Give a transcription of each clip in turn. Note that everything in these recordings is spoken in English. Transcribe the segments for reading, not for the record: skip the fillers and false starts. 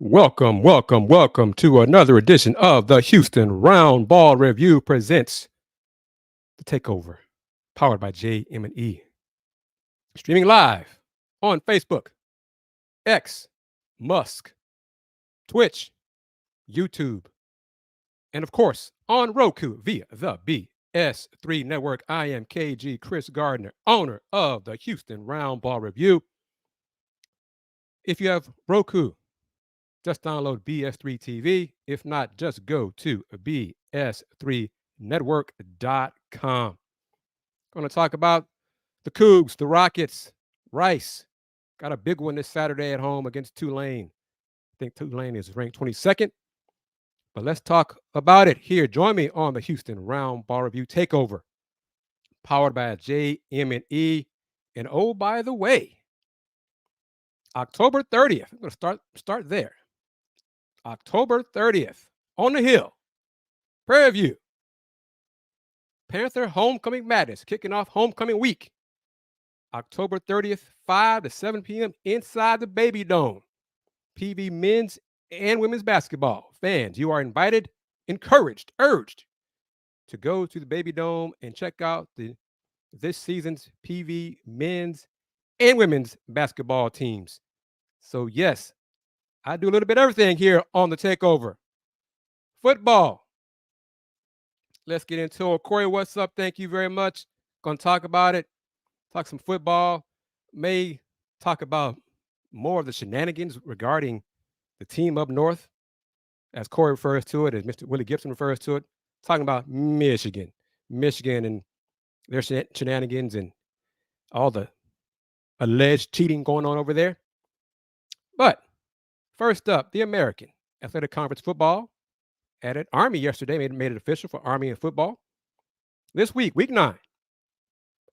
Welcome to another edition of the Houston Roundball Review presents the Takeover, powered by JM&E. Streaming live on Facebook, X, Musk, Twitch, YouTube, and of course on Roku via the BS3 Network. I am KG Chris Gardner, owner of the Houston Roundball Review. If you have Roku, just download BS3 TV. If not, just go to BS3Network.com. Going to talk about the Cougs, the Rockets, Rice. Got a big one this Saturday at home against Tulane. I think Tulane is ranked 22nd. But let's talk about it here. Join me on the Houston Roundball Review Takeover, powered by JM&E. And oh, by the way, October 30th, I'm going to start there. October 30th, on the Hill, Prairie View. Panther Homecoming Madness, kicking off homecoming week. October 30th, 5 to 7 p.m. inside the Baby Dome. PV men's and women's basketball. Fans, you are invited, encouraged, urged to go to the Baby Dome and check out this season's PV men's and women's basketball teams. So yes, I do a little bit of everything here on the Takeover. Football. Let's get into it. Corey, what's up? Thank you very much. Going to talk about it. Talk some football. May talk about more of the shenanigans regarding the team up north, as Corey refers to it, as Mr. Willie Gibson refers to it. Talking about Michigan and their shenanigans and all the alleged cheating going on over there. But first up, the American Athletic Conference football added Army yesterday, made it official for Army and football. This week, week 9,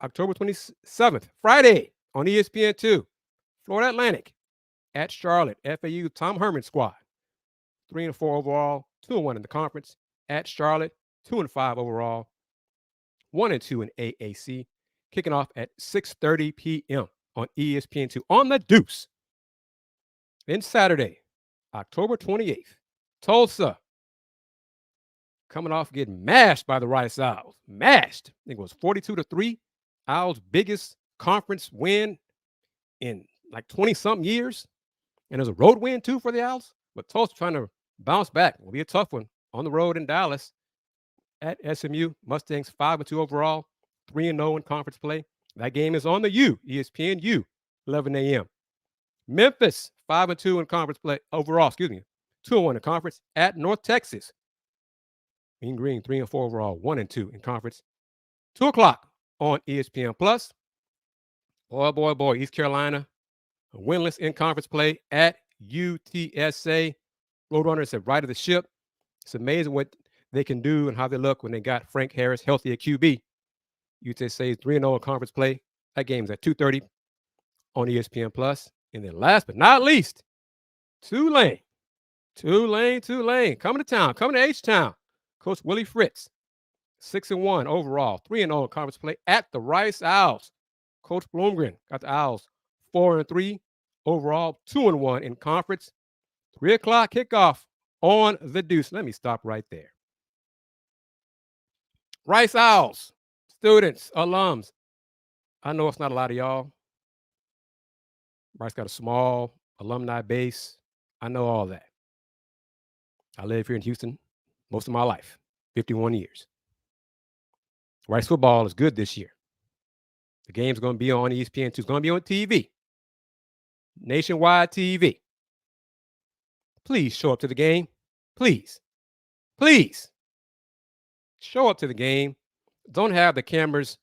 October 27th, Friday on ESPN2, Florida Atlantic at Charlotte, FAU Tom Herman squad. 3-4 overall, 2-1 in the conference. At Charlotte, 2-5 overall, 1-2 in AAC. Kicking off at 6:30 p.m. on ESPN2 on the Deuce. Then Saturday, October 28th, Tulsa. Coming off getting mashed by the Rice Owls. Mashed. I think it was 42-3. Owls' biggest conference win in like 20-something years. And there's a road win, too, for the Owls. But Tulsa trying to bounce back. Will be a tough one on the road in Dallas. At SMU, Mustangs 5-2 overall, 3-0 in conference play. That game is on the U, ESPN U, 11 a.m. Memphis, 5-2 in conference play overall, 2-1 in conference. At North Texas, Mean Green, 3-4 overall, 1-2 in conference. 2 o'clock on ESPN Plus. Boy, East Carolina, winless in conference play at UTSA. Roadrunners have righted the ship. It's amazing what they can do and how they look when they got Frank Harris healthy at QB. UTSA is 3-0 in conference play. That game's at 2:30 on ESPN Plus. And then last but not least, Tulane. Coming to town, coming to H-Town. Coach Willie Fritz, 6-1 overall, 3-0 in conference play at the Rice Owls. Coach Blomgren got the Owls 4-3 overall, 2-1 in conference. 3 o'clock kickoff on the Deuce. Let me stop right there. Rice Owls, students, alums. I know it's not a lot of y'all. Rice got a small alumni base. I know all that. I live here in Houston most of my life, 51 years. Rice football is good this year. The game's going to be on ESPN2. It's going to be on TV. Nationwide TV. Please show up to the game. Please. Show up to the game. Don't have the cameras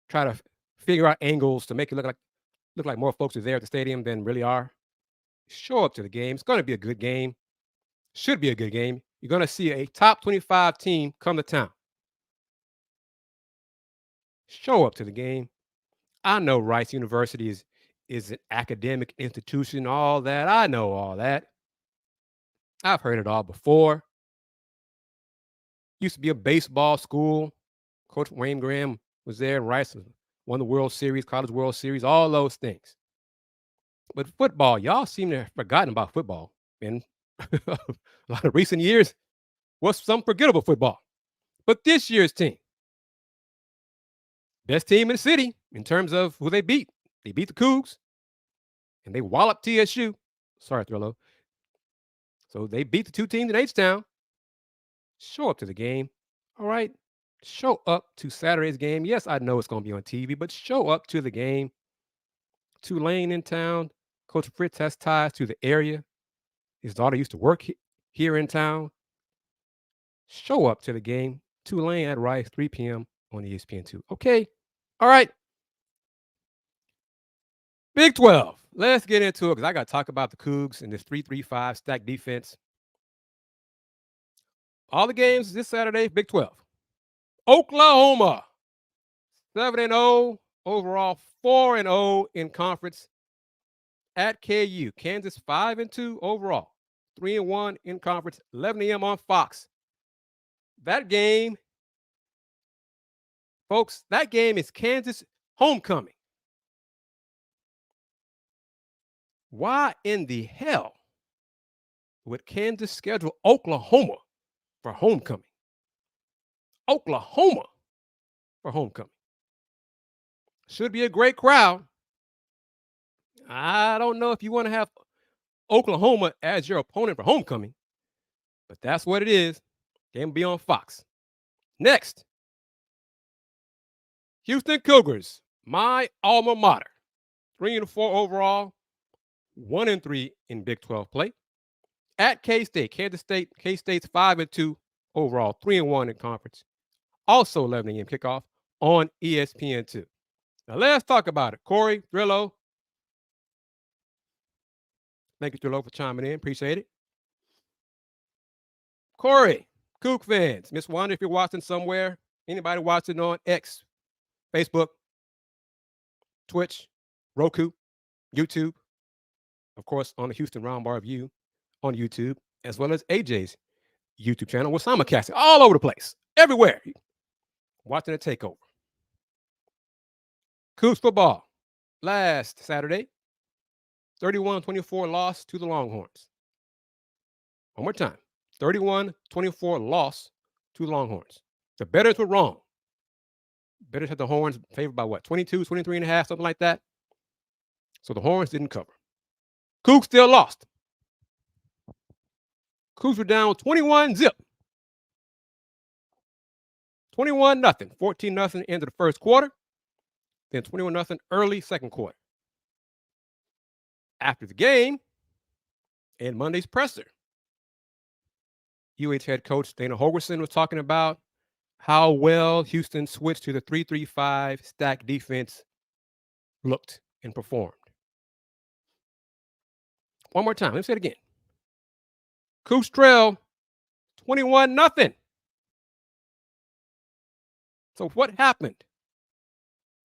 try to figure out angles to make it look like more folks are there at the stadium than really are. Show up to the game. It's going to be a good game. Should be a good game. You're going to see a top 25 team come to town. Show up to the game. I know Rice University is an academic institution, all that. I know all that. I've heard it all before. Used to be a baseball school. Coach Wayne Graham was there. Rice won the World Series, College World Series, all those things. But football, y'all seem to have forgotten about football. in a lot of recent years was some forgettable football. But this year's team, best team in the city in terms of who they beat. They beat the Cougs, and they walloped TSU. Sorry, Thrillo. So they beat the two teams in H-Town. Show up to the game. All right. Show up to Saturday's game. Yes, I know it's going to be on TV, but show up to the game. Tulane in town. Coach Fritz has ties to the area. His daughter used to work here in town. Show up to the game. Tulane at Rice, 3 p.m. on ESPN2. Okay. All right. Big 12. Let's get into it because I got to talk about the Cougs and this 3-3-5 stack defense. All the games this Saturday, Big 12. Oklahoma, 7-0 overall, 4-0 in conference at KU. Kansas, 5-2 overall, 3-1 in conference, 11 a.m. on Fox. That game, folks, that game is Kansas homecoming. Why in the hell would Kansas schedule Oklahoma for homecoming? Oklahoma for homecoming. Should be a great crowd. I don't know if you want to have Oklahoma as your opponent for homecoming, but that's what it is. Game will be on Fox. Next, Houston Cougars, my alma mater, 3-4 overall, 1-3 in Big 12 play. At K-State, Kansas State, K-State's 5-2 overall, 3-1 in conference. Also 11 a.m. kickoff on ESPN2. Now let's talk about it. Corey, Thrillo. Thank you, Thrillo, for chiming in. Appreciate it. Corey, Coug fans, Miss Wanda, if you're watching somewhere, anybody watching on X, Facebook, Twitch, Roku, YouTube, of course, on the Houston Roundball View on YouTube, as well as AJ's YouTube channel. We're simulcasting all over the place, everywhere. Watching the takeover. Cougs football last Saturday, 31-24 loss to the Longhorns. One more time, 31-24 loss to the Longhorns. The bettors were wrong. Bettors had the Horns favored by what, 22, 23 and a half, something like that. So the Horns didn't cover. Cougs still lost. Cougs were down 21-0. 21-0, 14-0 into the first quarter, then 21-0 early second quarter. After the game and Monday's presser, UH head coach Dana Holgorsen was talking about how well Houston switched to the 3-3-5 stack defense looked and performed. One more time. Let me say it again. Cougs trail 21-0. So what happened?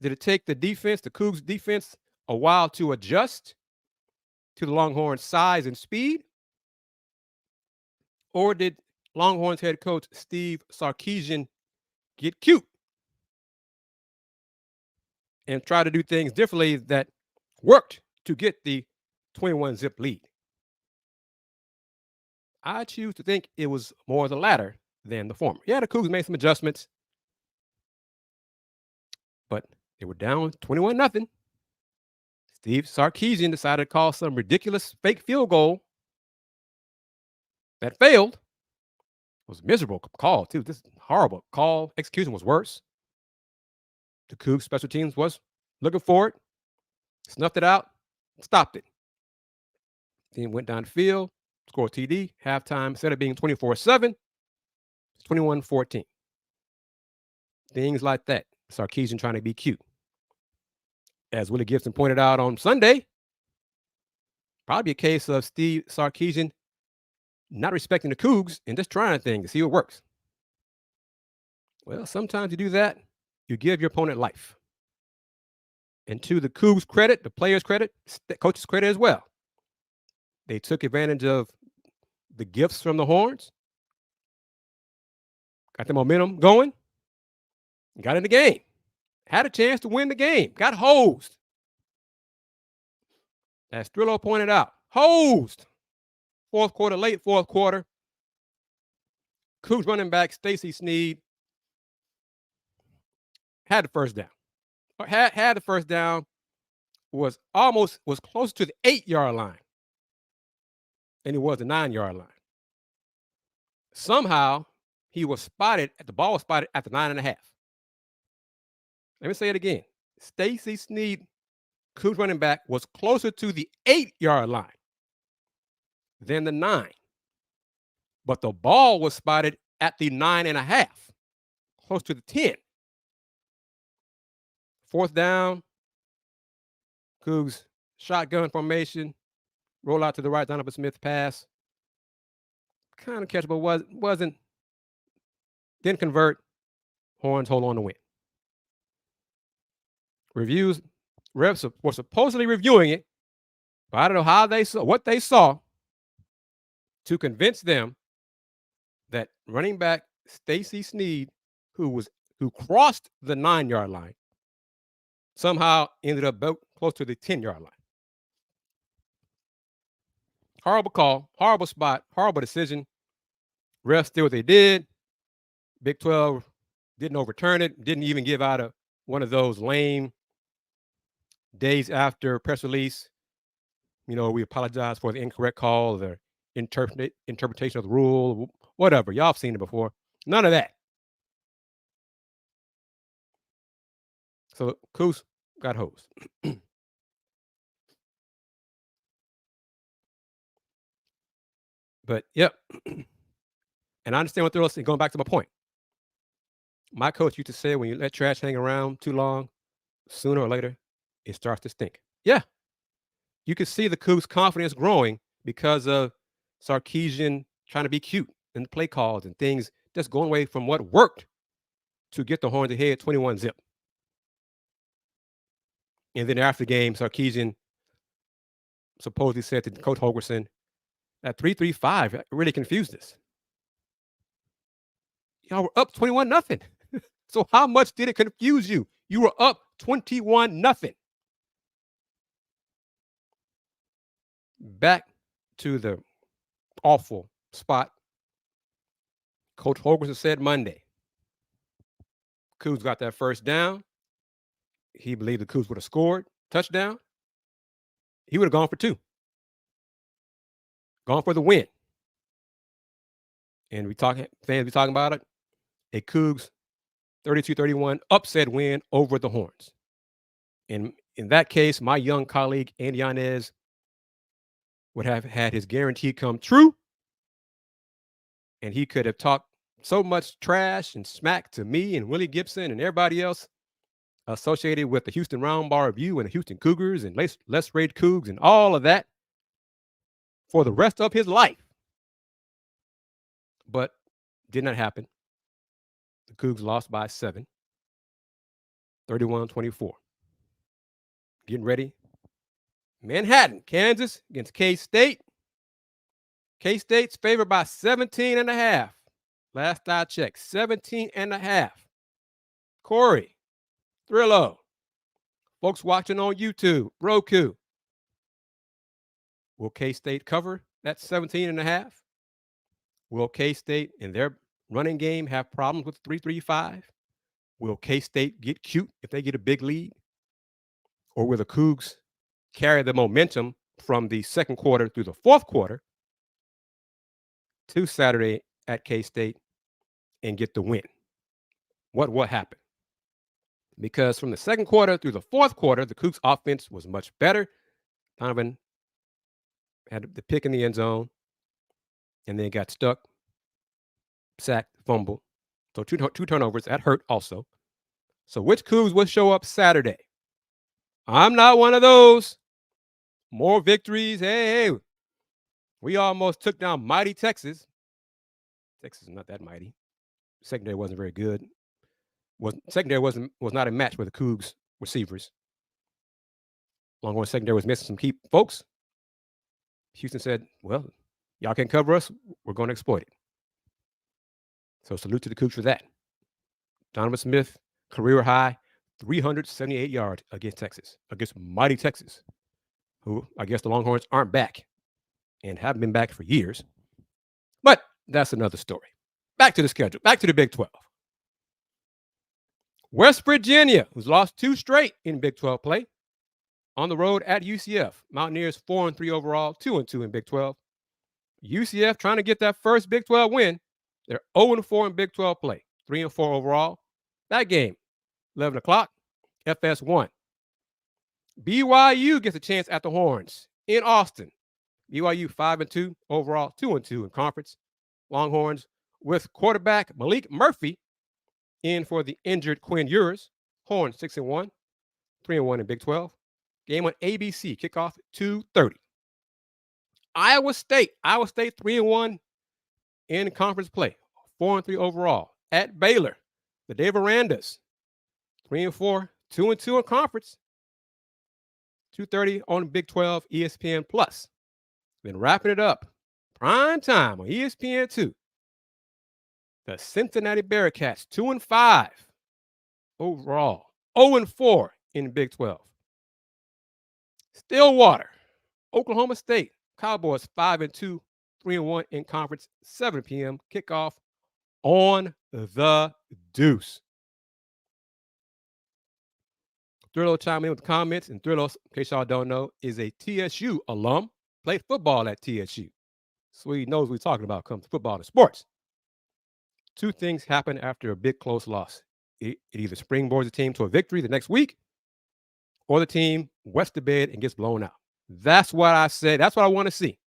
Did it take the defense, the Cougs defense, a while to adjust to the Longhorns' size and speed? Or did Longhorns head coach Steve Sarkisian get cute and try to do things differently that worked to get the 21-0 lead? I choose to think it was more the latter than the former. Yeah, the Cougs made some adjustments, but they were down 21-0. Steve Sarkisian decided to call some ridiculous fake field goal that failed. It was a miserable call, too. This horrible call. Execution was worse. The Cougs special teams was looking for it, snuffed it out, stopped it. Then went down the field, scored TD, halftime, instead of being 24-7, 21-14. Things like that. Sarkisian trying to be cute. As Willie Gibson pointed out on Sunday, probably a case of Steve Sarkisian not respecting the Cougs and just trying things to see what works. Well, sometimes you do that, you give your opponent life. And to the Cougs' credit, the players' credit, coaches' credit as well, they took advantage of the gifts from the Horns, got the momentum going, got in the game, had a chance to win the game, got hosed. As Thrillo pointed out, hosed. fourth quarter, late fourth quarter, Cougs running back Stacy Sneed had the first down. Had the first down, was close to the 8-yard line, and it was the 9-yard line. Somehow, the ball was spotted at the 9.5. Let me say it again. Stacy Sneed, Cougs running back, was closer to the 8-yard line than the 9. But the ball was spotted at the 9.5, close to the 10. Fourth down, Cougs shotgun formation, roll out to the right, Donovan Smith pass. Kind of catchable, wasn't. Didn't convert. Horns hold on to win. Refs were supposedly reviewing it, but I don't know what they saw to convince them that running back Stacy Sneed, who crossed the 9-yard line, somehow ended up close to the 10-yard line. Horrible call, horrible spot, horrible decision. Refs did what they did. Big 12 didn't overturn it, didn't even give out one of those lame days after press release. We apologize for the incorrect call, the interpretation of the rule, whatever. Y'all have seen it before. None of that. So Cougs got hosed. But, yep. And I understand what they're saying. Going back to my point. My coach used to say, when you let trash hang around too long, sooner or later, it starts to stink. Yeah. You could see the Cougs' confidence growing because of Sarkisian trying to be cute in the play calls and things, just going away from what worked to get the Horns ahead 21-0. And then after the game, Sarkisian supposedly said to Coach Holgorsen, that 3-3-5 really confused us. Y'all were up 21-0. So how much did it confuse you? You were up 21-0. Back to the awful spot. Coach Holgorsen said Monday, Cougs got that first down. He believed the Cougs would have scored touchdown. He would have gone for 2. Gone for the win. And fans be talking about it. A Cougs 32-31 upset win over the Horns. And in that case, my young colleague, Andy Yanez, would have had his guarantee come true. And he could have talked so much trash and smack to me and Willie Gibson and everybody else associated with the Houston Roundball Review and the Houston Cougars and Let's Raid Cougs and all of that for the rest of his life. But did not happen. The Cougs lost by 7, 31-24. Getting ready. Manhattan, Kansas against K-State. K-State's favored by 17.5. Last I checked, 17.5. Corey, Thrillo, folks watching on YouTube, Roku. Will K-State cover that 17.5? Will K-State in their running game have problems with 3-3-5? Will K-State get cute if they get a big lead? Or will the Cougs carry the momentum from the second quarter through the fourth quarter to Saturday at K-State and get the win? What happened? Because from the second quarter through the fourth quarter, the Cougs offense was much better. Donovan had the pick in the end zone and then got stuck, sacked, fumbled. So two turnovers. That hurt also. So which Cougs will show up Saturday? I'm not one of those. More victories. Hey, we almost took down mighty Texas. Texas is not that mighty. Secondary wasn't very good. Secondary was not a match with the Cougs receivers. Longhorn secondary was missing some key folks. Houston said, well, y'all can cover us. We're going to exploit it. So salute to the Cougs for that. Donovan Smith, career high, 378 yards against Texas, against mighty Texas, who I guess the Longhorns aren't back. and haven't been back for years. But that's another story. Back to the schedule. Back to the Big 12. West Virginia, who's lost 2 straight in Big 12 play, on the road at UCF. Mountaineers 4-3 overall, 2-2 in Big 12. UCF trying to get that first Big 12 win. They're 0-4 in Big 12 play, 3-4 overall. That game, 11 o'clock, FS1. BYU gets a chance at the Horns in Austin. BYU 5-2 overall, 2-2 in conference. Longhorns with quarterback Malik Murphy in for the injured Quinn Ewers. Horns 6-1, 3-1 in Big 12. Game on ABC, kickoff 2:30. Iowa State 3-1 in conference play, 4-3 overall at Baylor. The Dave Arandas 3-4, 2-2 in conference. 2:30 on Big 12 ESPN Plus. Then wrapping it up, prime time on ESPN2. The Cincinnati Bearcats 2-5 overall, 0-4 in Big 12. Stillwater, Oklahoma State, Cowboys 5-2, 3-1 in conference, 7 p.m. kickoff on the Deuce. Thrillo chime in with the comments, and Thrillo, in case y'all don't know, is a TSU alum, played football at TSU. So he knows what he's talking about comes to football and sports. 2 things happen after a big close loss. It either springboards the team to a victory the next week, or the team wets the bed and gets blown out. That's what I said. That's what I want to see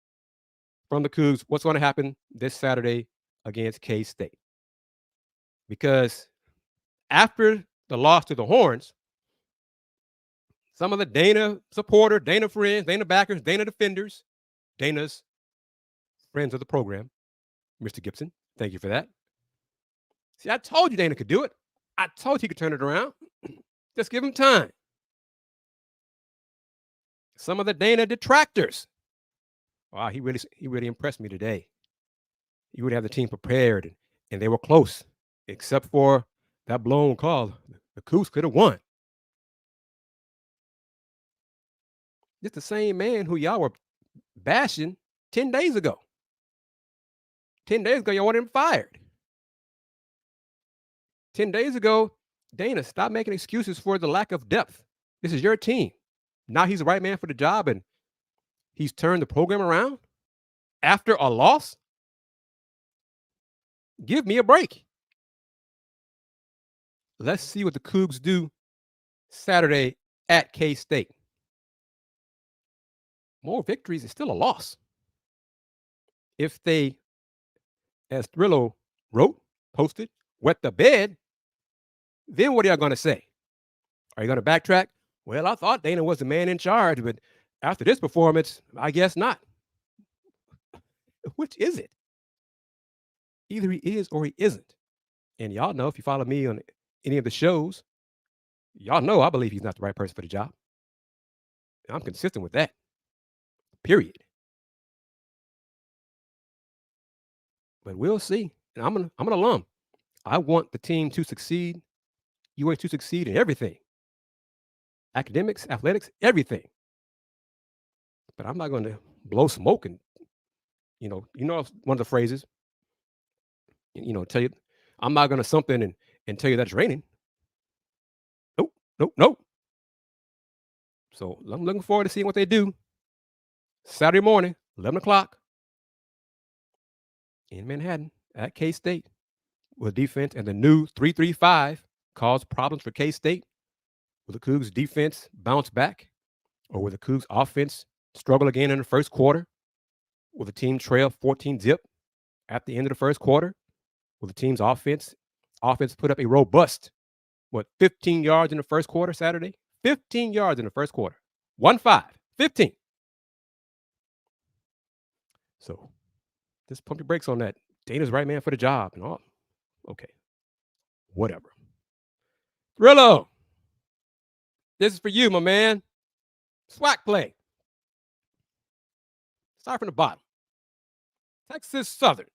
from the Cougs. What's going to happen this Saturday against K-State? Because after the loss to the Horns, some of the Dana supporters, Dana friends, Dana backers, Dana defenders, Dana's friends of the program, Mr. Gibson, thank you for that. See, I told you Dana could do it. I told you he could turn it around. Just give him time. Some of the Dana detractors. Wow, he really impressed me today. He would have the team prepared, and they were close, except for that blown call. The Cougs could have won. It's the same man who y'all were bashing 10 days ago. 10 days ago, y'all wanted him fired. 10 days ago, Dana, stop making excuses for the lack of depth. This is your team. Now he's the right man for the job, and he's turned the program around after a loss? Give me a break. Let's see what the Cougs do Saturday at K-State. More victories is still a loss. If they, as Thrillo wrote, posted, wet the bed, then what are y'all going to say? Are you going to backtrack? Well, I thought Dana was the man in charge, but after this performance, I guess not. Which is it? Either he is or he isn't. And y'all know, if you follow me on any of the shows, y'all know I believe he's not the right person for the job. And I'm consistent with that. Period. But we'll see. And I'm an alum. I want the team to succeed. UA to succeed in everything. Academics, athletics, everything. But I'm not going to blow smoke and, you know one of the phrases, tell you, I'm not going to something and tell you that's raining. Nope. So I'm looking forward to seeing what they do Saturday morning, 11 o'clock in Manhattan at K-State. Will defense and the new 3-3-5 cause problems for K-State? Will the Cougs defense bounce back? Or will the Cougs offense struggle again in the first quarter? Will the team trail 14-0 at the end of the first quarter? Will the team's offense put up a robust, 15 yards in the first quarter Saturday? 15 yards in the first quarter. 1-5, 15. So just pump your brakes on that. Dana's right man for the job and all. Okay. Whatever. Thrillo, this is for you, my man. SWAC play. Start from the bottom. Texas Southern,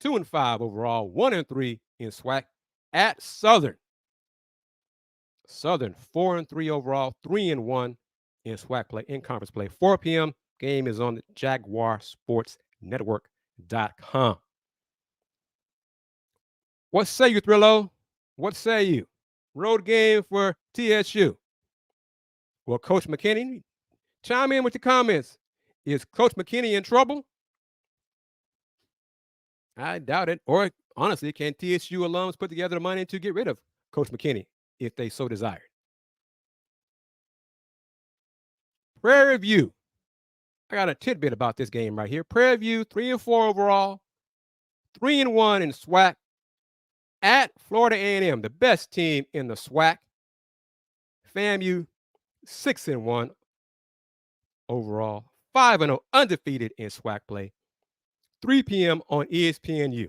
2-5 overall, 1-3 in SWAC at Southern. Southern, 4-3 overall, 3-1 in SWAC play, in conference play. 4 p.m. Game is on the JaguarSportsNetwork.com. What say you, Thrillo? What say you? Road game for TSU. Well, Coach McKinney, chime in with your comments. Is Coach McKinney in trouble? I doubt it. Or honestly, can TSU alums put together the money to get rid of Coach McKinney if they so desired? Prairie View. I got a tidbit about this game right here. Prairie View, 3-4 overall, 3-1 in SWAC at Florida A&M, the best team in the SWAC. FAMU, 6-1 overall, 5-0 undefeated in SWAC play. 3 p.m. on ESPNU.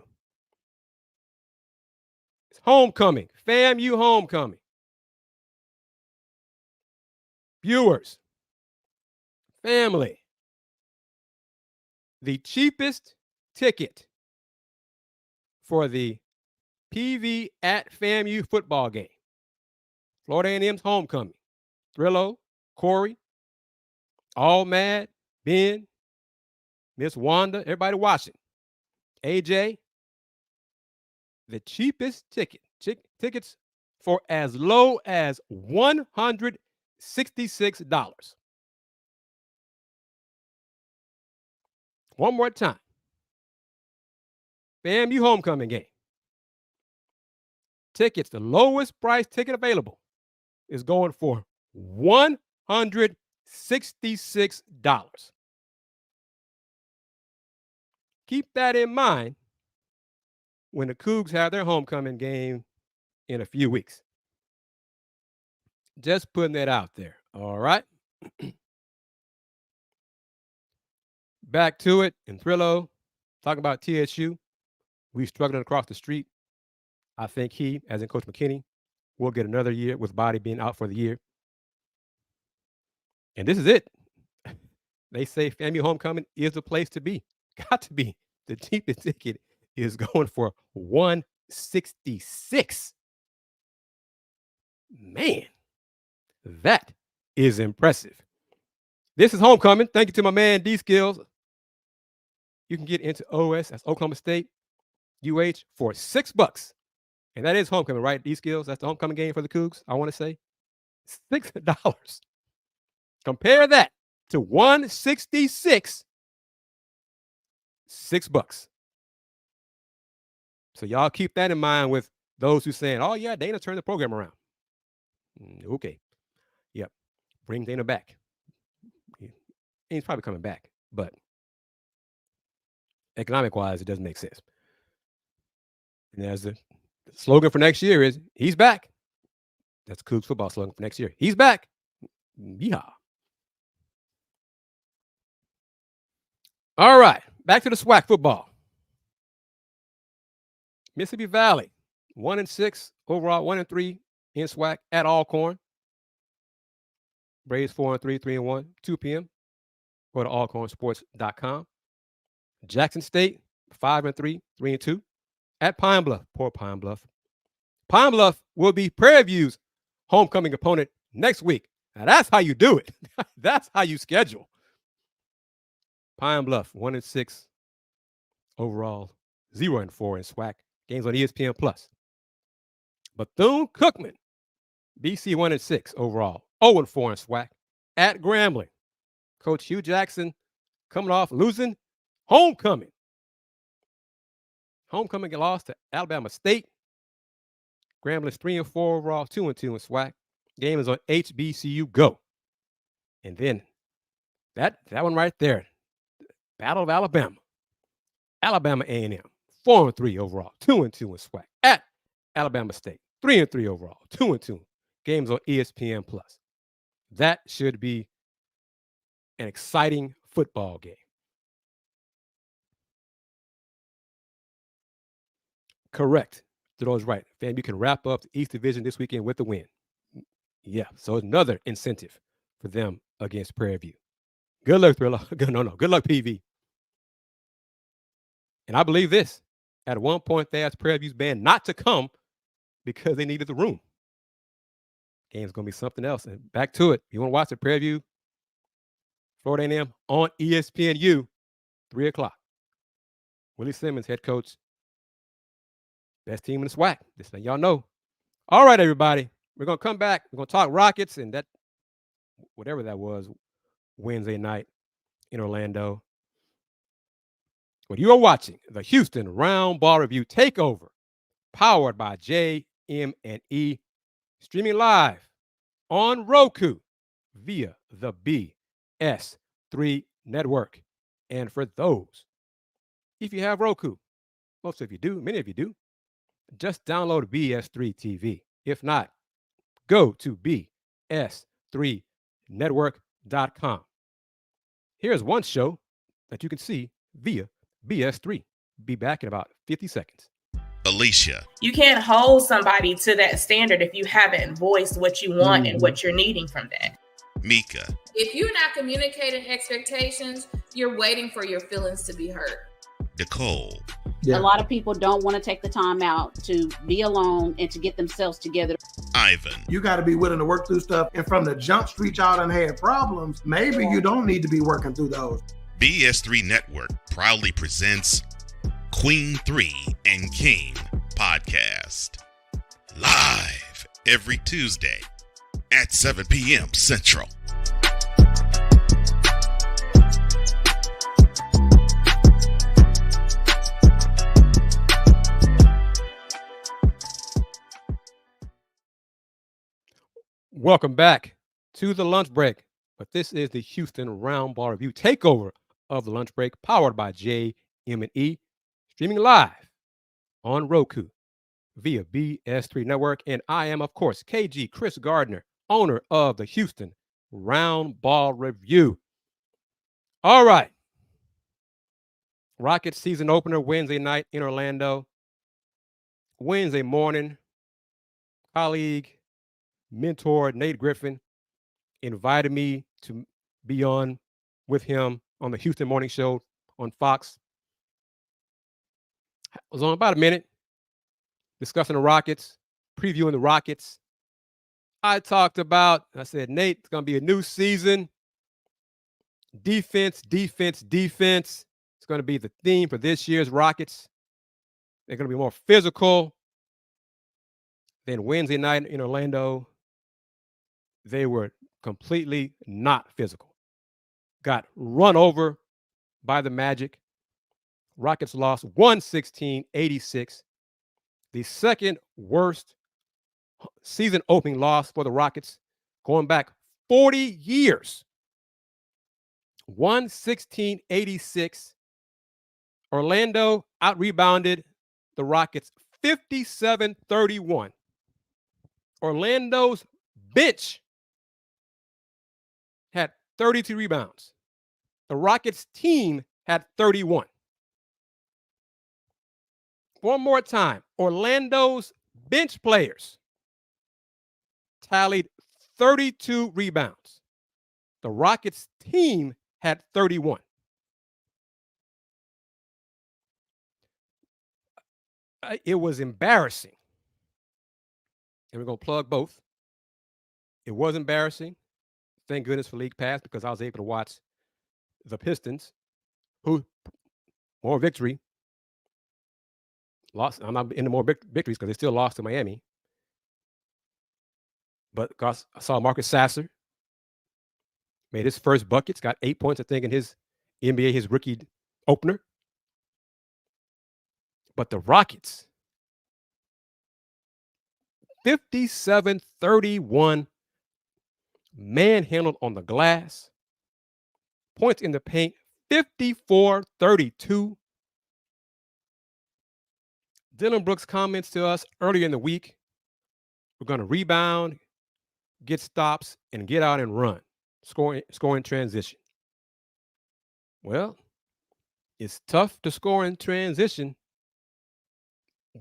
It's homecoming, FAMU homecoming. Viewers, family, the cheapest ticket for the PV at FAMU football game. Florida A&M's homecoming. Thrillo, Corey, All Mad, Ben, Miss Wanda, everybody watching. AJ, the cheapest tickets for as low as $166. One more time. FAMU homecoming game. Tickets, the lowest price ticket available is going for $166. Keep that in mind when the Cougs have their homecoming game in a few weeks. Just putting that out there, all right? Back to it, and Thrillo, talking about TSU. We struggling across the street. I think he, as in Coach McKinney, will get another year with Body being out for the year. And this is it. They say FAMU homecoming is the place to be. Got to be. The cheapest ticket is going for $166. Man, that is impressive. This is homecoming. Thank you to my man D Skills. You can get into OS, that's Oklahoma State, UH, for $6. And that is homecoming, right? D Skills, that's the homecoming game for the Cougs, I want to say. $6. Compare that to $166. $6. So y'all keep that in mind with those who saying, oh yeah, Dana turned the program around. Okay. Yep. Bring Dana back. He's probably coming back, but economic-wise, it doesn't make sense. And as the slogan for next year is, he's back. That's Cougs football slogan for next year. He's back. Yeehaw. All right, back to the SWAC football. Mississippi Valley, 1-6 overall, 1-3 in SWAC at Alcorn. Braves 4-3, 3-1, 2 p.m. Go to alcornsports.com. Jackson State, 5-3, 3-2 at Pine Bluff. Poor Pine Bluff. Pine Bluff will be Prairie View's homecoming opponent next week. Now that's how you do it. That's how you schedule. Pine Bluff, 1-6 overall, 0-4 in SWAC. Games on ESPN Plus. Bethune-Cookman, BC 1-6 overall, 0-4 in SWAC at Grambling. Coach Hugh Jackson coming off losing homecoming. Homecoming lost to Alabama State. Grambling's 3-4 overall, 2-2 in SWAC. Game is on HBCU Go. And then that one right there, Battle of Alabama. Alabama A&M, 4-3 overall, 2-2 in SWAC at Alabama State, 3-3 overall, 2-2. Games on ESPN Plus. That should be an exciting football game. Correct. Those right. FAMU can wrap up the East Division this weekend with the win. Yeah, so another incentive for them against Prairie View. Good luck, Thriller. Good luck, PV. And I believe this. At one point, they asked Prairie View's band not to come because they needed the room. Game's going to be something else. And back to it. You want to watch the Prairie View Florida A&M on ESPNU, 3 o'clock. Willie Simmons, head coach. Best team in the SWAC. Just let y'all know. All right, everybody. We're going to come back. We're going to talk Rockets and that, whatever that was, Wednesday night in Orlando. But you are watching the Houston Roundball Review Takeover, powered by JM&E, streaming live on Roku via the BS3 Network. And for those, if you have Roku, most of you do, many of you do, just download BS3 TV. If not, go to BS3Network.com. Here's one show that you can see via BS3. Be back in about 50 seconds. Alicia. You can't hold somebody to that standard if you haven't voiced what you want and what you're needing from that. Mika. If you're not communicating expectations, you're waiting for your feelings to be hurt. Nicole. Yeah. A lot of people don't want to take the time out to be alone and to get themselves together. Ivan. You got to be willing to work through stuff. And from the jump street, y'all done had problems. Maybe you don't need to be working through those. BS3 Network proudly presents Queen 3 and King podcast. Live every Tuesday at 7 p.m. Central. Welcome back to the lunch break. But this is the Houston Roundball Review Takeover of the lunch break, powered by JM&E, streaming live on Roku via BS3 Network. And I am, of course, KG Chris Gardner, owner of the Houston Roundball Review. All right. Rockets season opener Wednesday night in Orlando. Wednesday morning, colleague, mentor Nate Griffin invited me to be on with him on the Houston Morning Show on Fox. I was on about a minute discussing the Rockets, previewing the Rockets. I said, Nate, it's going to be a new season. Defense. It's going to be the theme for this year's Rockets. They're going to be more physical. Then Wednesday night in Orlando, they were completely not physical. Got run over by the Magic. Rockets lost 116-86. The second worst season opening loss for the Rockets going back 40 years. 116-86. Orlando out-rebounded the Rockets 57-31. Orlando's bench had 32 rebounds. The Rockets team had 31. One more time. Orlando's bench players tallied 32 rebounds. The Rockets team had 31. It was embarrassing. And we're going to plug both. It was embarrassing. Thank goodness for League Pass, because I was able to watch the Pistons, who, more victory, lost. I'm not into more victories because they still lost to Miami. But I saw Marcus Sasser made his first buckets, got 8 points, I think, in his NBA, his rookie opener. But the Rockets, 57-31, manhandled on the glass. Points in the paint, 54-32. Dylan Brooks comments to us earlier in the week, we're going to rebound, get stops, and get out and run, scoring transition. Well, it's tough to score in transition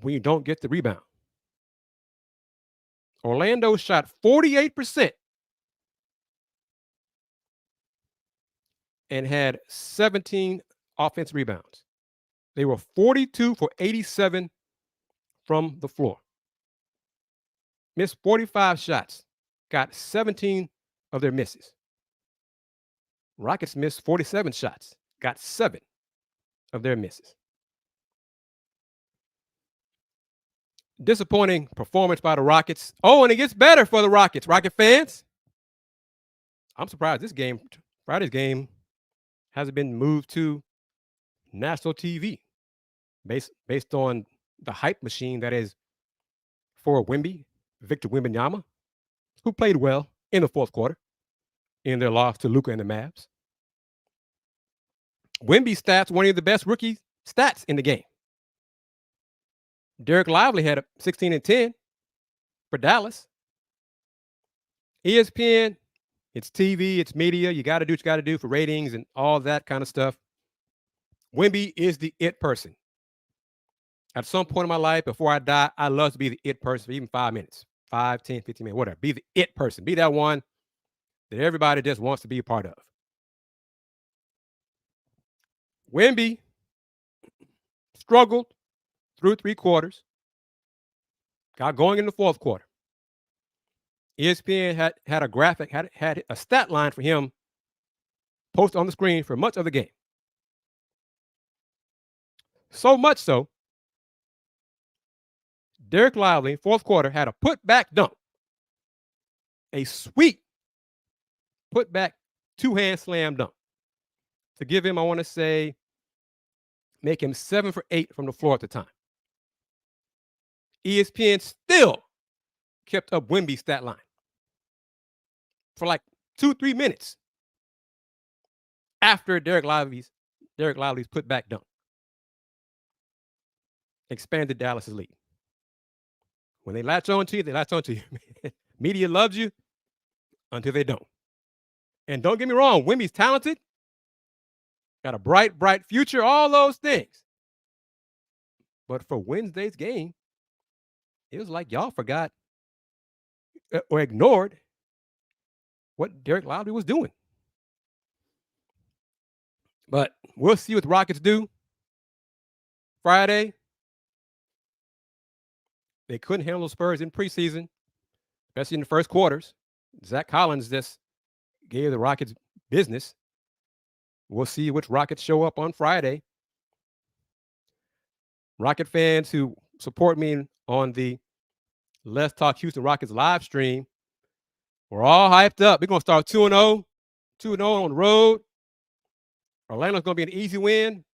when you don't get the rebound. Orlando shot 48% and had 17 offensive rebounds. They were 42 for 87 from the floor. Missed 45 shots, got 17 of their misses. Rockets missed 47 shots, got 7 of their misses. Disappointing performance by the Rockets. Oh, and it gets better for the Rockets. Rocket fans, I'm surprised Friday's game, hasn't been moved to national TV based on the hype machine that is for Wemby, Victor Wembanyama, who played well in the fourth quarter in their loss to Luka and the Mavs. Wemby's stats, one of the best rookie stats in the game. Dereck Lively had a 16 and 10 for Dallas. ESPN, it's TV, it's media. You got to do what you got to do for ratings and all that kind of stuff. Wemby is the it person. At some point in my life, before I die, I love to be the it person for even 5 minutes, 5, 10, 15 minutes, whatever. Be the it person. Be that one that everybody just wants to be a part of. Wemby struggled through 3 quarters, got going in the fourth quarter. ESPN had a graphic, had a stat line for him posted on the screen for much of the game. So much so, Dereck Lively, fourth quarter, had a putback dunk. A sweet putback 2-hand slam dunk. To give him, I want to say, make him 7 for 8 from the floor at the time. ESPN still kept up Wemby's stat line for like 2-3 minutes after Dereck Lively's putback dunk. Expanded Dallas's lead. When they latch on to you, they latch on to you. Media loves you until they don't. And don't get me wrong, Wemby's talented, got a bright, bright future, all those things. But for Wednesday's game, it was like y'all forgot or ignored what Dereck Lively was doing. But we'll see what the Rockets do Friday. They couldn't handle the Spurs in preseason, especially in the first quarters. Zach Collins just gave the Rockets business. We'll see which Rockets show up on Friday. Rocket fans who support me on the Let's Talk Houston Rockets live stream, we're all hyped up. We're going to start 2-0, 2-0 on the road. Orlando's going to be an easy win.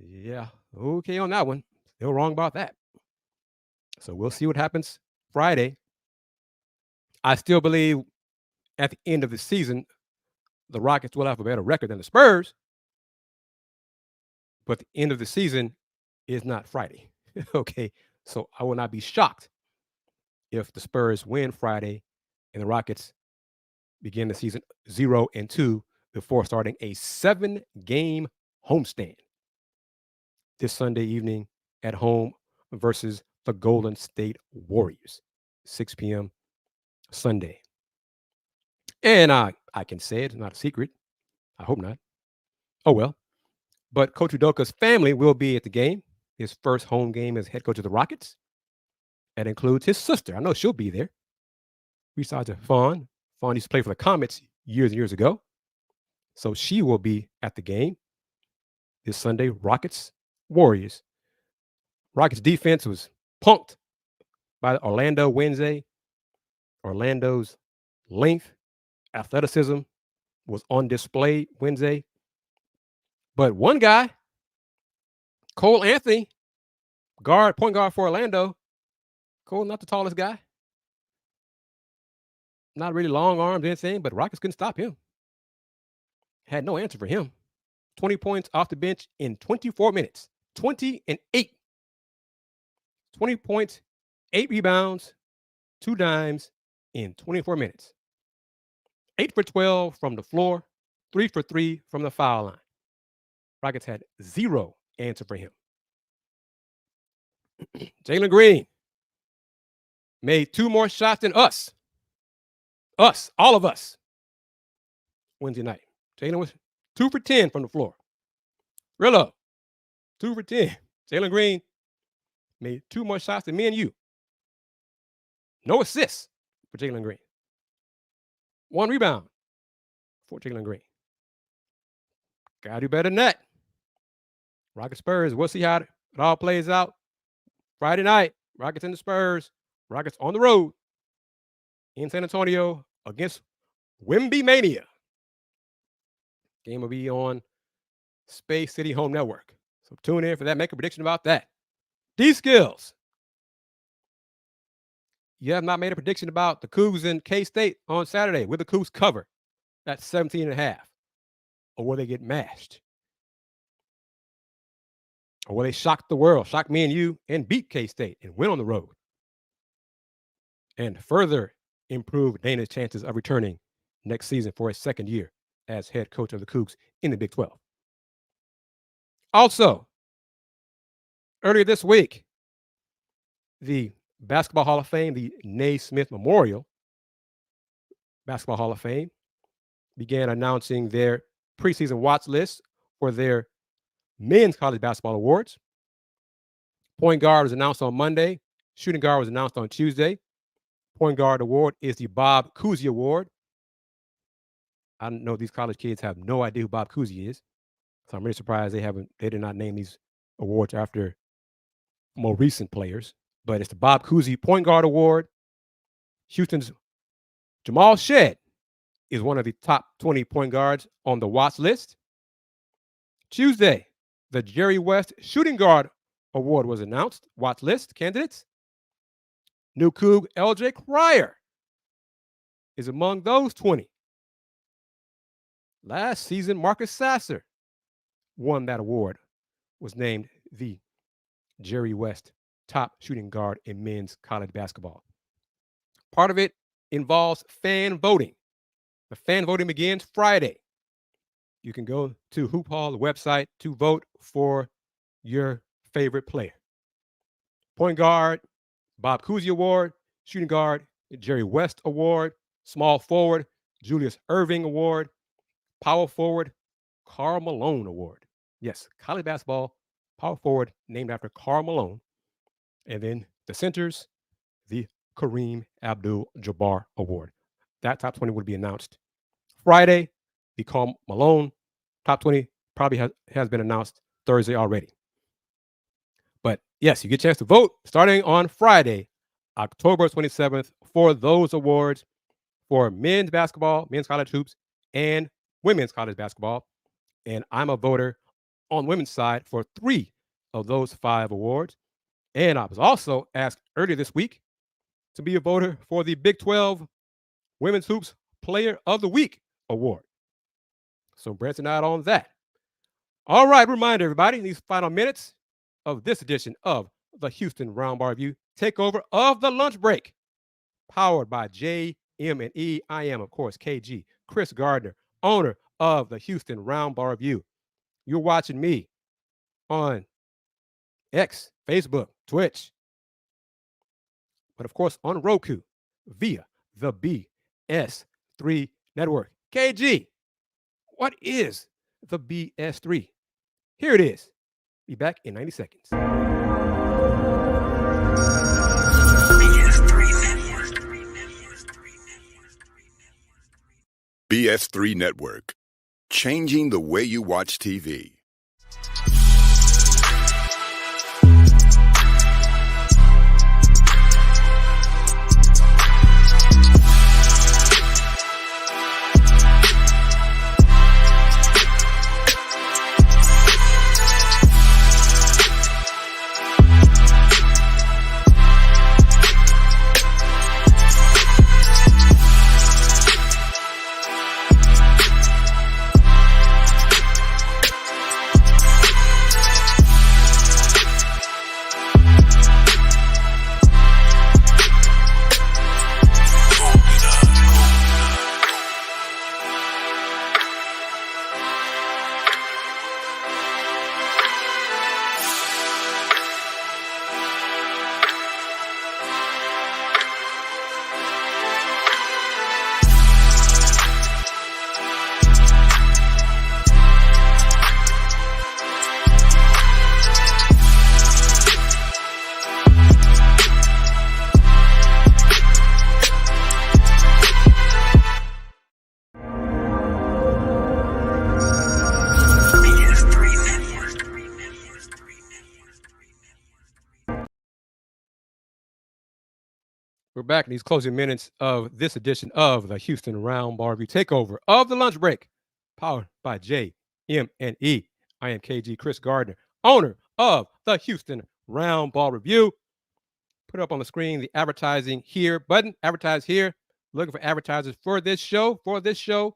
Yeah, okay on that one. Still wrong about that. So we'll see what happens Friday. I still believe at the end of the season, the Rockets will have a better record than the Spurs. But the end of the season is not Friday. Okay, so I will not be shocked if the Spurs win Friday and the Rockets begin the season 0-2 before starting a 7-game homestand this Sunday evening at home versus the Golden State Warriors, 6 p.m. Sunday. And I can say it's not a secret. I hope not. Oh, well. But Coach Udoka's family will be at the game, his first home game as head coach of the Rockets. That includes his sister. I know she'll be there. Besides Fawn. Fawn used to play for the Comets years and years ago. So she will be at the game this Sunday. Rockets, Warriors. Rockets defense was punked by Orlando Wednesday. Orlando's length, athleticism was on display Wednesday. But one guy, Cole Anthony, point guard for Orlando. Cole, not the tallest guy. Not really long arms, anything, but Rockets couldn't stop him. Had no answer for him. 20 points off the bench in 24 minutes. 20 and 8. 20 points, 8 rebounds, 2 dimes in 24 minutes. 8 for 12 from the floor, 3 for 3 from the foul line. Rockets had 0 answer for him. Jalen Green made 2 more shots than us. Us, all of us. Wednesday night. Jalen was 2 for 10 from the floor. Rillo, 2 for 10. Jalen Green made 2 more shots than me and you. No assists for Jalen Green. 1 rebound Fort Chickling Green. Gotta do better than that. Rockets Spurs. We'll see how it all plays out. Friday night, Rockets and the Spurs. Rockets on the road in San Antonio against Wemby Mania. Game will be on Space City Home Network. So tune in for that. Make a prediction about that. D-Skills. You have not made a prediction about the Coogs and K-State on Saturday. Will the Coogs cover at 17.5? Or will they get mashed? Or will they shock the world, shock me and you, and beat K-State and win on the road? And further improve Dana's chances of returning next season for his second year as head coach of the Cougs in the Big 12. Also, earlier this week, the Basketball Hall of Fame, the Naismith Memorial Basketball Hall of Fame, began announcing their preseason watch list for their men's college basketball awards. Point guard was announced on Monday. Shooting guard was announced on Tuesday. Point guard award is the Bob Cousy Award. I know these college kids have no idea who Bob Cousy is. So I'm really surprised they did not name these awards after more recent players. But it's the Bob Cousy Point Guard Award. Houston's Jamal Shead is one of the top 20 point guards on the watch list. Tuesday, the Jerry West Shooting Guard Award was announced. Watch list candidates. New Coug LJ Cryer is among those 20. Last season, Marcus Sasser won that award, was named the Jerry West top shooting guard in men's college basketball. Part of it involves fan voting. The fan voting begins Friday. You can go to Hoop Hall, the website, to vote for your favorite player. Point guard, Bob Cousy Award. Shooting guard, Jerry West Award. Small forward, Julius Erving Award. Power forward, Karl Malone Award. Yes, college basketball, power forward named after Karl Malone. And then the centers, the Kareem Abdul-Jabbar Award. That top 20 would be announced Friday. The Karl Malone top 20 probably has been announced Thursday already. But yes, you get a chance to vote starting on Friday, October 27th, for those awards for men's basketball, men's college hoops, and women's college basketball. And I'm a voter on women's side for 3 of those 5 awards. And I was also asked earlier this week to be a voter for the Big 12 Women's Hoops Player of the Week Award. So branching out on that. All right, reminder everybody, in these final minutes of this edition of the Houston Roundball Review, takeover of the lunch break, powered by JM&E. I am, of course, KG, Chris Gardner, owner of the Houston Roundball Review. You're watching me on X, Facebook, Twitch, but of course on Roku via the BS3 Network. KG, what is the BS3? Here it is. Be back in 90 seconds. BS3 Network, changing the way you watch TV. We're back in these closing minutes of this edition of the Houston Roundball Review Takeover of the Lunch Break, powered by JM&E. I am KG Chris Gardner, owner of the Houston Roundball Review. Put up on the screen the advertising here button. Advertise here. Looking for advertisers for this show. A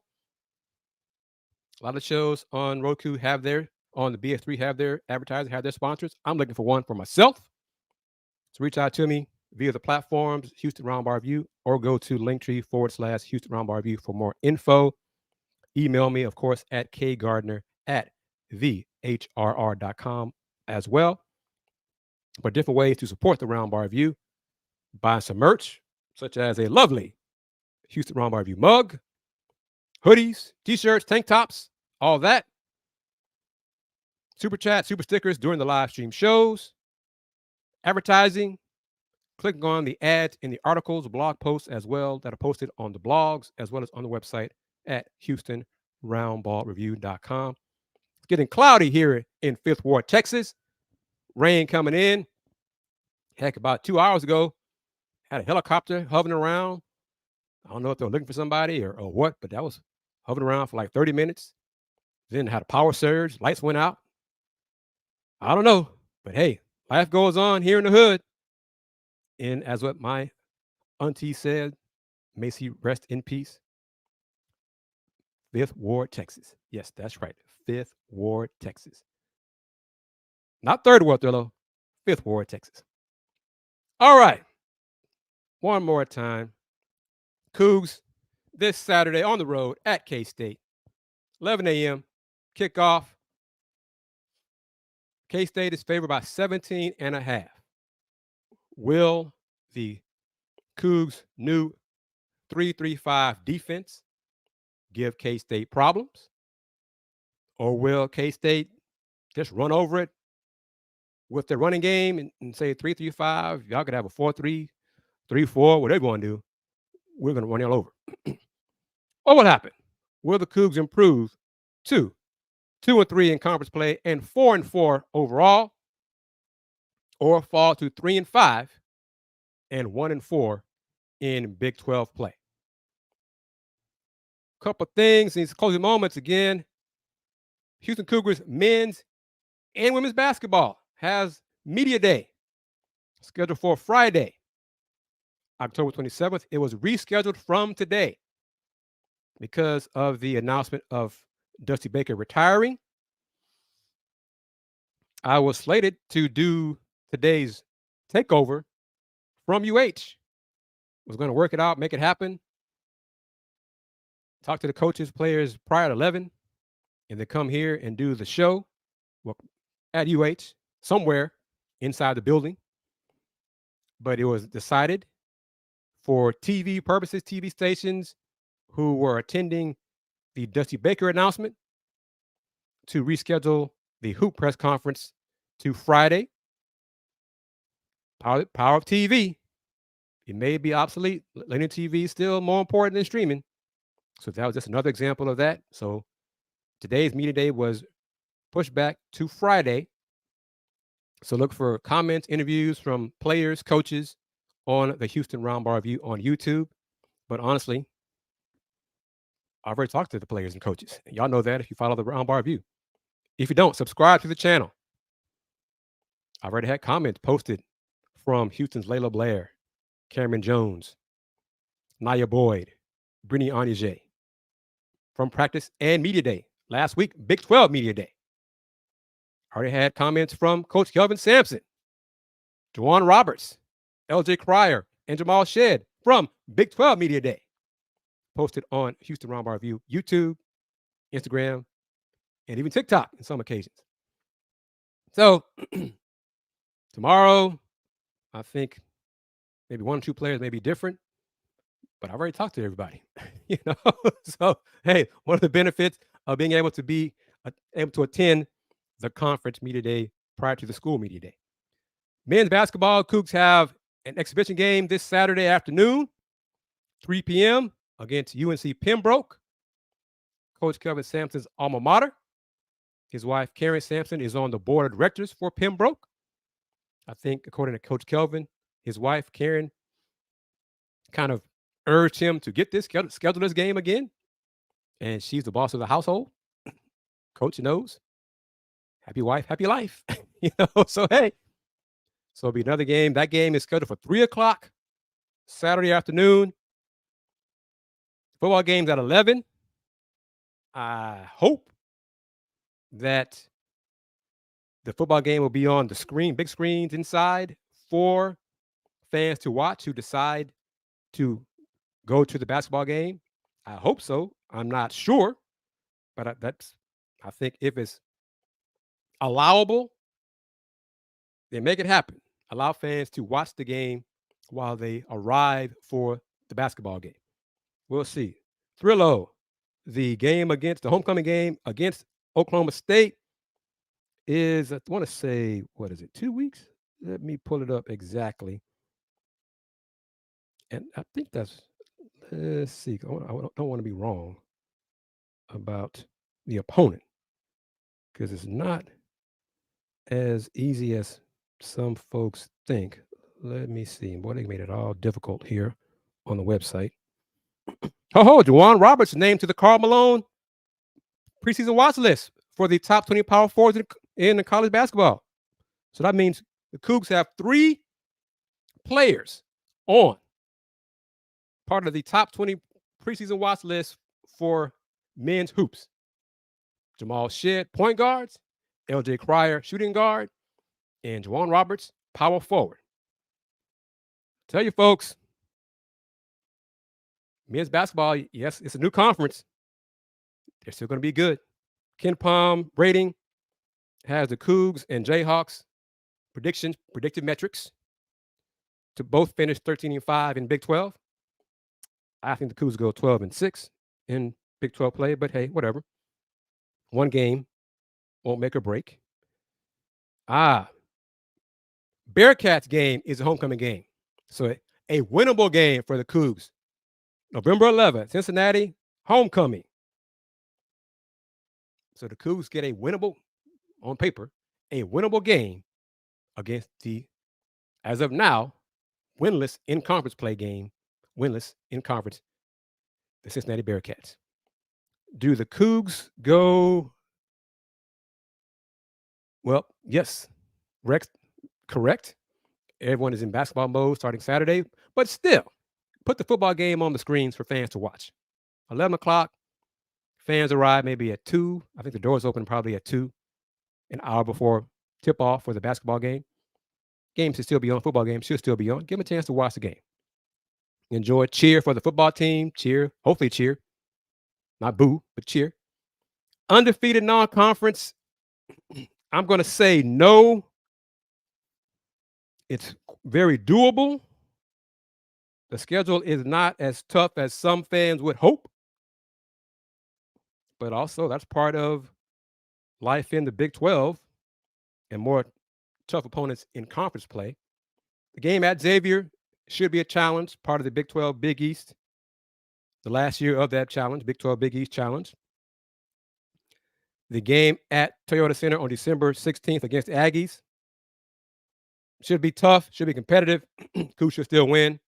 lot of shows on Roku have their, on the BS3 have their advertising, have their sponsors. I'm looking for one for myself. So reach out to me via the platforms, Houston Roundball Review, or go to Linktree/Houston Roundball Review for more info. Email me, of course, at kgardner@thehrr.com as well. But different ways to support the Roundball Review. Buy some merch, such as a lovely Houston Roundball Review mug, hoodies, t-shirts, tank tops, all that. Super chat, super stickers during the live stream shows. Advertising, clicking on the ads in the articles, blog posts as well that are posted on the blogs as well as on the website at HoustonRoundballReview.com. It's getting cloudy here in Fifth Ward, Texas. Rain coming in. Heck, about 2 hours ago, had a helicopter hovering around. I don't know if they were looking for somebody or what, but that was hovering around for like 30 minutes. Then had a power surge. Lights went out. I don't know, but hey, life goes on here in the hood. And as what my auntie said, may she rest in peace. Fifth Ward, Texas. Yes, that's right. Fifth Ward, Texas. Not Third Ward, though. Fifth Ward, Texas. All right. One more time. Cougs this Saturday on the road at K-State. 11 a.m. kickoff. K-State is favored by 17.5. Will the Cougs' new 3-3-5 defense give K-State problems? Or will K-State just run over it with their running game and say 3-3-5? Y'all could have a 4-3, 3-4, whatever you want to do. We're going to run y'all over. What will happen? Will the Cougs improve to 2-3 in conference play and 4-4 overall, or fall to 3-5 and 1-4 in Big 12 play? Couple things in these closing moments again. Houston Cougars men's and women's basketball has Media Day scheduled for Friday, October 27th. It was rescheduled from today because of the announcement of Dusty Baker retiring. I was slated to do today's takeover from UH. Was going to work it out, make it happen. Talk to the coaches, players prior to 11, and then come here and do the show at UH somewhere inside the building. But it was decided for TV purposes, TV stations who were attending the Dusty Baker announcement to reschedule the Hoop press conference to Friday. Power of TV. It may be obsolete. Linear TV is still more important than streaming. So that was just another example of that. So today's media day was pushed back to Friday. So look for comments, interviews from players, coaches on the Houston Roundball Review on YouTube. But honestly, I've already talked to the players and coaches. And y'all know that if you follow the Roundball Review. If you don't, subscribe to the channel. I've already had comments posted from Houston's Layla Blair, Cameron Jones, Naya Boyd, Brittany Onyeje, from practice and media day. Last week, Big 12 media day. Already had comments from Coach Kelvin Sampson, Juwan Roberts, LJ Cryer, and Jamal Shedd from Big 12 media day. Posted on Houston Roundball Review, YouTube, Instagram, and even TikTok on some occasions. So tomorrow, I think maybe one or two players may be different, but I've already talked to everybody. So hey, one of the benefits of being able to be able to attend the conference media day prior to the school media day. Men's basketball, Cougs have an exhibition game this Saturday afternoon, 3 p.m. against UNC Pembroke, Coach Kelvin Sampson's alma mater. His wife, Karen Sampson, is on the board of directors for Pembroke. I think, according to Coach Kelvin, his wife, Karen, kind of urged him to get this schedule this game again. And she's the boss of the household. Coach knows. Happy wife, happy life. So hey. So it'll be another game. That game is scheduled for 3:00 Saturday afternoon. Football game's at 11. I hope that the football game will be on the screen, big screens inside for fans to watch who decide to go to the basketball game. I hope so. I'm not sure, but I think if it's allowable, then make it happen. Allow fans to watch the game while they arrive for the basketball game. We'll see. Thrillo, the homecoming game against Oklahoma State is, I want to say, what is it, 2 weeks? Let me pull it up exactly. And I think that's, let's see, I don't want to be wrong about the opponent because it's not as easy as some folks think. Let me see. Boy, they made it all difficult here on the website. Juwan Roberts named to the Karl Malone preseason watch list for the top 20 power forwards in college basketball. So that means the Cougs have 3 players on part of the top 20 preseason watch list for men's hoops. Jamal Shedd, point guards, LJ Cryer, shooting guard, and Juwan Roberts, power forward. Tell you folks, men's basketball, yes, it's a new conference. They're still going to be good. Ken Palm rating has the Cougs and Jayhawks predictive metrics to both finish 13-5 in Big 12. I think the Cougs go 12-6 in Big 12 play, but hey, whatever. One game won't make or break. Bearcats game is a homecoming game. So a winnable game for the Cougs. November 11th, Cincinnati, homecoming. So the Cougs get a winnable, on paper, a winnable game against the, as of now, winless in conference play game, winless in conference, the Cincinnati Bearcats. Do the Cougs go? Well, yes, Rex, correct. Everyone is in basketball mode starting Saturday, but still, put the football game on the screens for fans to watch. 11 o'clock, fans arrive maybe at 2. I think the doors open probably at 2, an hour before tip-off for the basketball game. Game should still be on. Football game should still be on. Give them a chance to watch the game. Enjoy. Cheer for the football team. Cheer. Hopefully cheer. Not boo, but cheer. Undefeated non-conference. I'm going to say no. It's very doable. The schedule is not as tough as some fans would hope. But also, that's part of life in the Big 12 and more tough opponents in conference play. The game at Xavier should be a challenge, part of the Big 12 Big East. The last year of that challenge, Big 12 Big East challenge. The game at Toyota Center on December 16th against Aggies should be tough, should be competitive. Cougs should still win.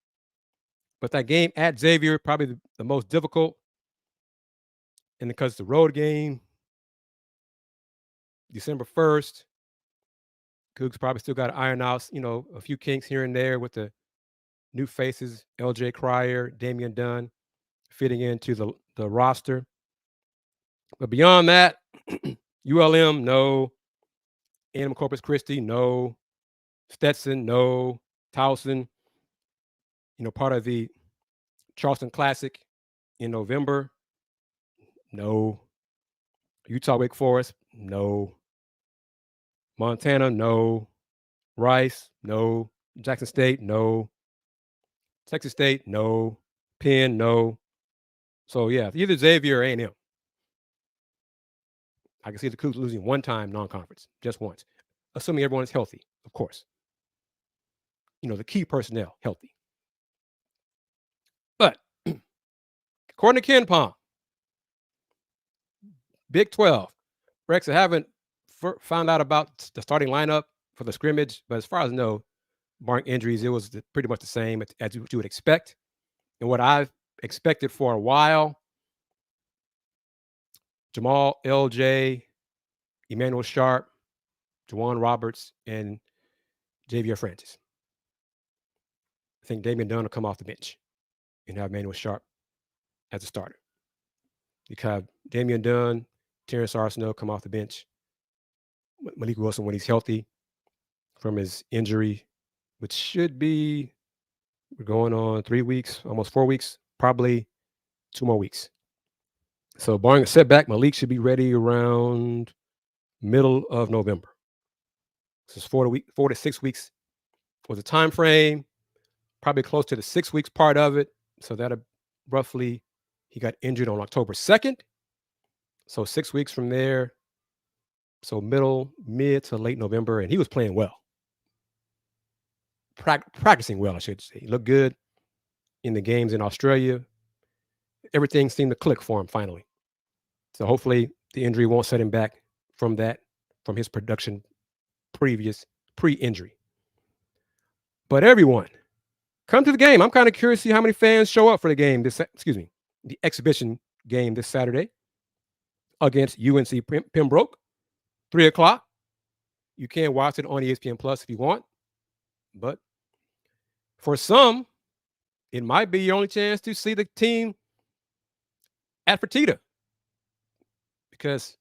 But that game at Xavier, probably the most difficult. And because it's a road game, December 1st, Cougs probably still got to iron out, a few kinks here and there with the new faces, LJ Cryer, Damian Dunn, fitting into the roster. But beyond that, ULM, no. Animal Corpus Christi, no. Stetson, no. Towson, part of the Charleston Classic in November, no. Utah Wake Forest, no. Montana, no. Rice, no. Jackson State, no. Texas State, no. Penn, no. So yeah, either Xavier or A&M. I can see the Cougs losing one time non-conference, just once, assuming everyone is healthy, of course. The key personnel healthy. But according to Ken Palm, Big 12, Rex, I haven't found out about the starting lineup for the scrimmage, but as far as I know, barring injuries, it was pretty much the same as you would expect. and what I've expected for a while. Jamal, LJ, Emmanuel Sharp, Juwan Roberts, and Javier Francis. I think Damian Dunn will come off the bench and have Emmanuel Sharp as a starter. You have Damian Dunn, Terrence Arsenault come off the bench. Malik Wilson, when he's healthy from his injury, which should be, we're going on 3 weeks, almost 4 weeks, probably 2 more weeks. So barring a setback, Malik should be ready around middle of November. So it's 4 to 6 weeks was the time frame, probably close to the 6 weeks part of it. So that roughly, he got injured on October 2nd. So 6 weeks from there. So mid to late November, and he was playing well. Practicing well, I should say. He looked good in the games in Australia. Everything seemed to click for him finally. So hopefully the injury won't set him back from his production pre-injury. But everyone, come to the game. I'm kind of curious to see how many fans show up for the exhibition game this Saturday against UNC Pembroke, 3:00. You can watch it on ESPN Plus if you want. But for some, it might be your only chance to see the team at Fertitta, because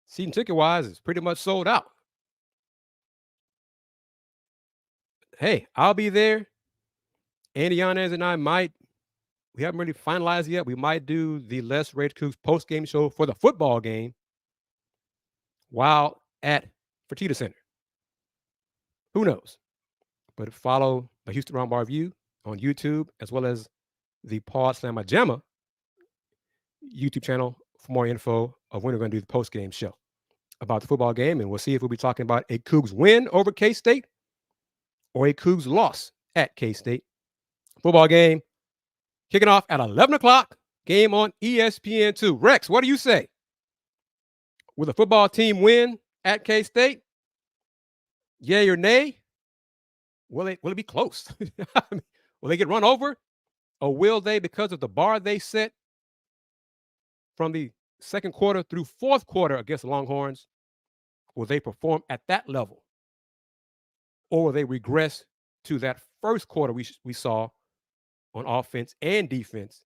season ticket-wise is pretty much sold out. Hey, I'll be there. Andy Yanez and I we haven't really finalized yet. We might do the Les Rage Coogs post-game show for the football game while at Fertitta Center. Who knows? But follow the Houston Roundball Review on YouTube, as well as the Paul Slamma Jamma YouTube channel for more info of when we're going to do the post-game show about the football game. And we'll see if we'll be talking about a Cougs win over K-State or a Cougs loss at K-State. Football game kicking off at 11 o'clock. Game on ESPN2. Rex, what do you say? Will the football team win at K-State? Yay or nay? Will it be close? Will they get run over? Or will they, because of the bar they set from the second quarter through fourth quarter against the Longhorns, will they perform at that level? Or will they regress to that first quarter we saw on offense and defense?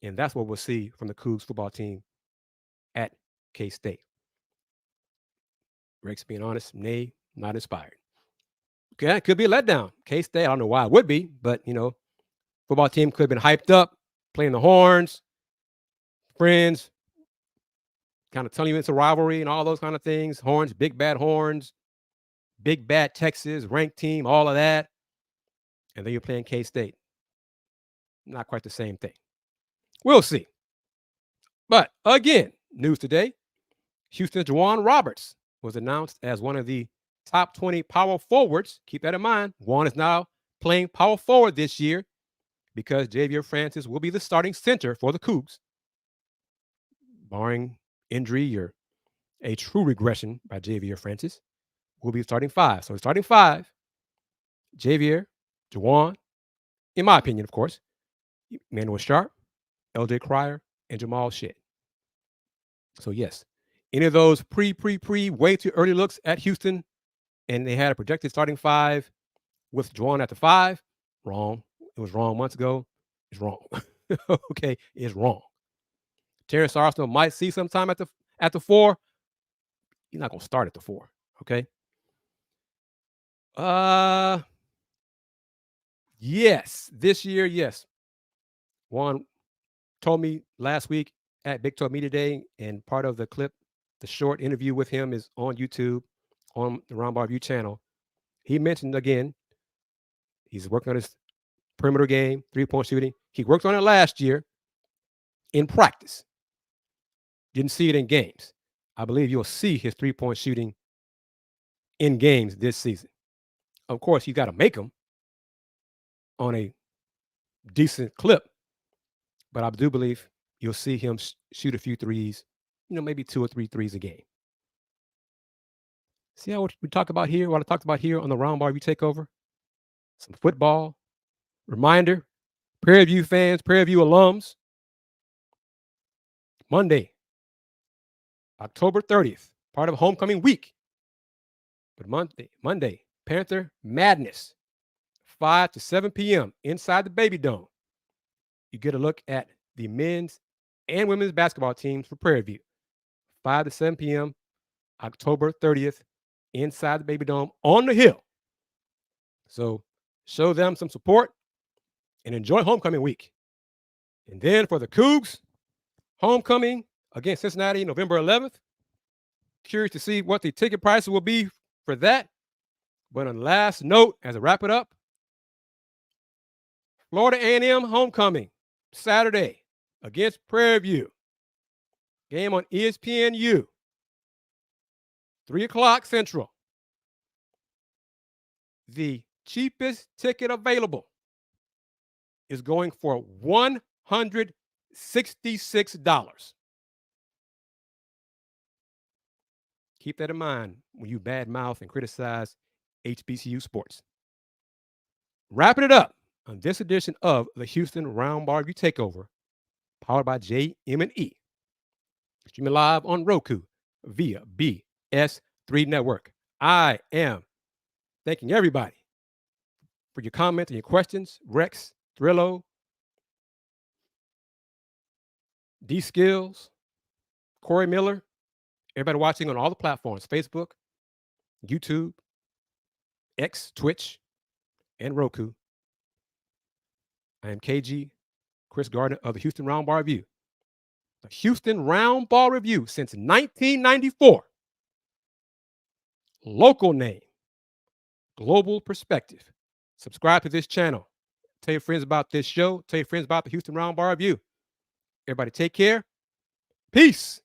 And that's what we'll see from the Cougs football team at K-State. Rex, being honest, nay, not inspired. Okay, it could be a letdown. K-State, I don't know why it would be, but, football team could have been hyped up, playing the Horns, friends, kind of telling you it's a rivalry and all those kind of things. Horns, big bad Texas, ranked team, all of that. And then you're playing K-State. Not quite the same thing. We'll see. But again, news today, Houston's Juwan Roberts was announced as one of the top 20 power forwards. Keep that in mind. Juwan is now playing power forward this year because Javier Francis will be the starting center for the Cougs. Barring injury or a true regression by Javier Francis, will be starting 5. So starting 5, Javier, Juwan, in my opinion, of course, Emmanuel Sharp, LJ Cryer, and Jamal Shedd. So yes, any of those way too early looks at Houston, and they had a projected starting 5 with Juwan at the 5, wrong. It was wrong months ago. It's wrong. Okay, it's wrong. Terrence Arsenault might see sometime at the 4. He's not going to start at the 4. Okay. Yes, this year, yes. Juan told me last week at Big 12 Media Day, and part of the clip, the short interview with him is on YouTube, on the Roundball Review channel. He mentioned again, he's working on his perimeter game, 3-point shooting. He worked on it last year in practice. Didn't see it in games. I believe you'll see his 3-point shooting in games this season. Of course, you got to make them on a decent clip, but I do believe you'll see him shoot a few threes, maybe 2 or 3 threes a game. See how what we talk about here, what I talked about here on the Roundball Review Takeover? Some football. Reminder, Prairie View fans, Prairie View alums, Monday, October 30th, part of homecoming week. But Monday, Panther Madness, 5 to 7 p.m. inside the Baby Dome. You get a look at the men's and women's basketball teams for Prairie View. 5 to 7 p.m., October 30th, inside the Baby Dome on the hill. So show them some support and enjoy homecoming week. And then for the Cougs, homecoming against Cincinnati, November 11th. Curious to see what the ticket prices will be for that. But on the last note, as I wrap it up, Florida A&M homecoming, Saturday against Prairie View. Game on ESPNU, 3 o'clock Central. The cheapest ticket available is going for $166. Keep that in mind when you badmouth and criticize HBCU sports. Wrapping it up on this edition of the Houston Roundball Review Takeover, powered by JM&E. Streaming live on Roku via BS3 Network. I am thanking everybody for your comments and your questions. Rex, Thrillo, D Skills, Corey Miller, everybody watching on all the platforms, Facebook, YouTube, X, Twitch, and Roku. I am KG, Chris Gardner of the Houston Roundball Review. The Houston Roundball Review since 1994. Local name, global perspective. Subscribe to this channel. Tell your friends about this show. Tell your friends about the Houston Roundball Review. Everybody take care. Peace.